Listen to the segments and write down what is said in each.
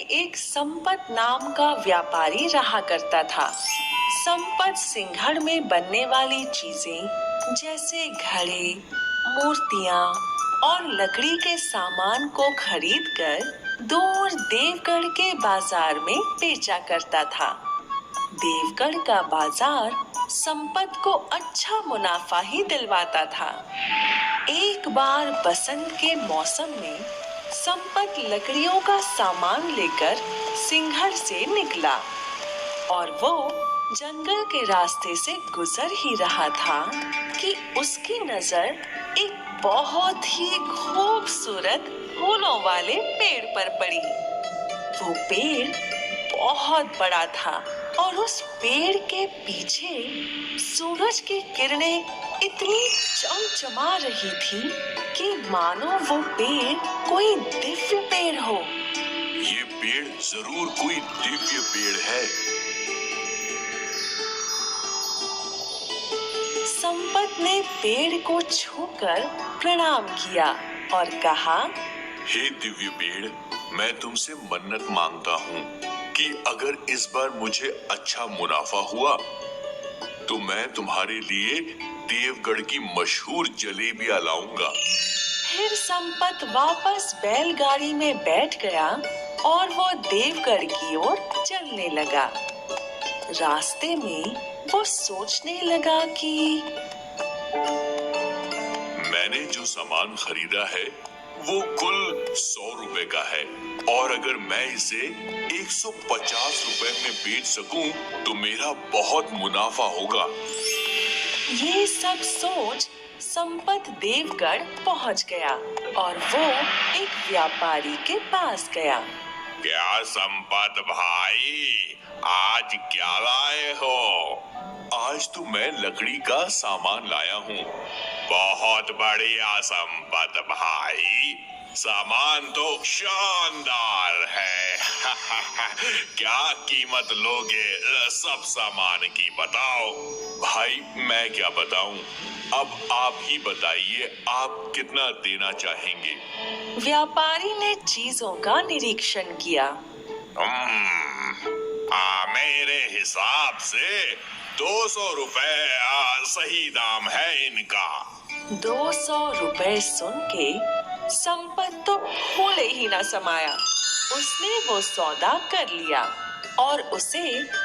एक संपत नाम का व्यापारी रहा करता था। संपत सिंघड़ में बनने वाली चीजें जैसे घड़े, मूर्तियां और लकड़ी के सामान को खरीदकर दूर देवगढ़ के बाजार में बेचा करता था। देवगढ़ का बाजार संपत को अच्छा मुनाफा ही दिलवाता था। एक बार बसंत के मौसम में संपत लकड़ियों का सामान लेकर सिंघड़ से निकला और वो जंगल के रास्ते से गुजर ही रहा था कि उसकी नजर एक बहुत ही खूबसूरत फूलों वाले पेड़ पर पड़ी। वो पेड़ बहुत बड़ा था और उस पेड़ के पीछे सूरज की किरणें इतनी चमचमा रही थी कि मानो वो पेड़ कोई दिव्य पेड़ हो। ये पेड़ जरूर कोई दिव्य पेड़ है। संपत ने पेड़ को छूकर प्रणाम किया और कहा, हे दिव्य पेड़, मैं तुमसे मन्नत मांगता हूँ कि अगर इस बार मुझे अच्छा मुनाफा हुआ तो मैं तुम्हारे लिए देवगढ़ की मशहूर जलेबियां लाऊंगा। फिर संपत वापस बैलगाड़ी में बैठ गया और वो देवगढ़ की ओर चलने लगा। रास्ते में वो सोचने लगा कि मैंने जो सामान खरीदा है वो कुल 100 रुपए का है और अगर मैं इसे 150 रुपए में बेच सकूं तो मेरा बहुत मुनाफा होगा। ये सब सोच संपत देवगढ़ पहुंच गया और वो एक व्यापारी के पास गया। क्या संपत भाई, आज क्या लाए हो? आज तो मैं लकड़ी का सामान लाया हूँ। बहुत बढ़िया संपत भाई, सामान तो शानदार है। क्या कीमत लोगे सब सामान की, बताओ। भाई मैं क्या बताऊं, अब आप ही बताइए, आप कितना देना चाहेंगे? व्यापारी ने चीजों का निरीक्षण किया। मेरे हिसाब से 200 रुपए सही दाम है इनका। 200 रुपए सुन के संपत तो फूले ही ना समाया। उसने वो सौदा कर लिया और उसे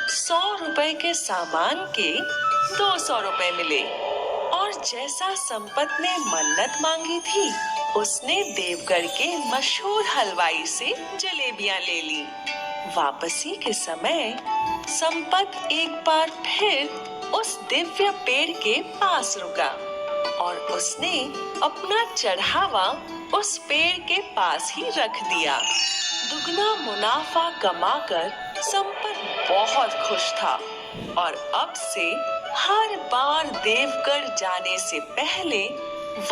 100 रुपए के सामान के 200 रुपए मिले। और जैसा संपत ने मन्नत मांगी थी, उसने देवगढ़ के मशहूर हलवाई से जलेबियां ले ली। वापसी के समय संपत एक बार फिर उस दिव्य पेड़ के पास रुका और उसने अपना चढ़ावा उस पेड़ के पास ही रख दिया। दुगना मुनाफा कमाकर संपत बहुत खुश था और अब से हर बार देवगढ़ जाने से पहले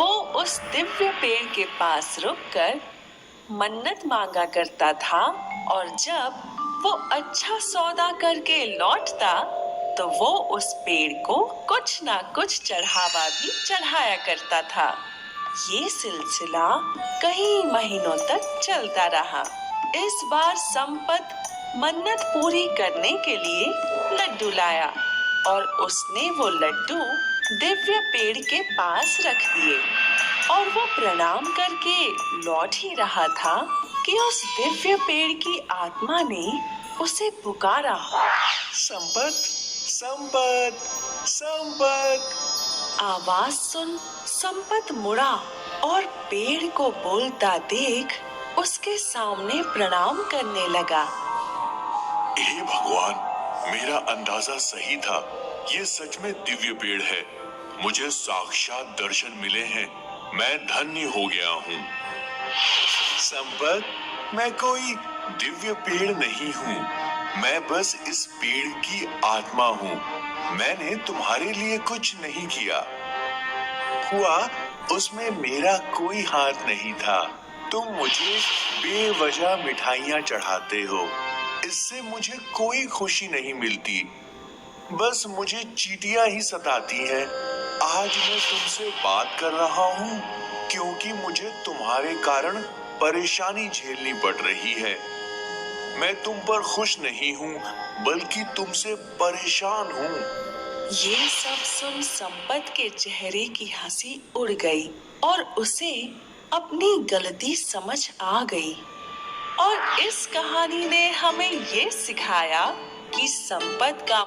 वो उस दिव्य पेड़ के पास रुककर मन्नत मांगा करता था और जब वो अच्छा सौदा करके लौटता तो वो उस पेड़ को कुछ ना कुछ चढ़ावा भी चढ़ाया करता था। ये सिलसिला कई महीनों तक चलता रहा। इस बार संपत मन्नत पूरी करने के लिए लड्डू लाया और उसने वो लड्डू दिव्य पेड़ के पास रख दिए और वो प्रणाम करके लौट ही रहा था कि उस दिव्य पेड़ की आत्मा ने उसे पुकारा, संपत, संपत, संपत। आवाज सुन संपत मुड़ा और पेड़ को बोलता देख उसके सामने प्रणाम करने लगा। हे भगवान, मेरा अंदाजा सही था, ये सच में दिव्य पेड़ है। मुझे साक्षात दर्शन मिले हैं, मैं धन्य हो गया हूँ। संपत, मैं कोई दिव्य पेड़ नहीं हूँ, मैं बस इस पेड़ की आत्मा हूँ। मैंने तुम्हारे लिए कुछ नहीं किया। हुआ उसमें मेरा कोई हाथ नहीं था। तुम मुझे बेवजह मिठाइयाँ चढ़ाते हो, इससे मुझे कोई खुशी नहीं मिलती। बस मुझे चींटियां ही सताती हैं। आज मैं तुमसे बात कर रहा हूँ क्योंकि मुझे तुम्हारे कारण परेशानी झेलनी पड़ रही है। मैं तुम पर खुश नहीं हूँ, बल्कि तुमसे परेशान हूँ। ये सब सुन संपत के चेहरे की हंसी उड़ गई और उसे अपनी गलती समझ आ गई। और इस कहानी ने हमें ये सिखाया कि संपत का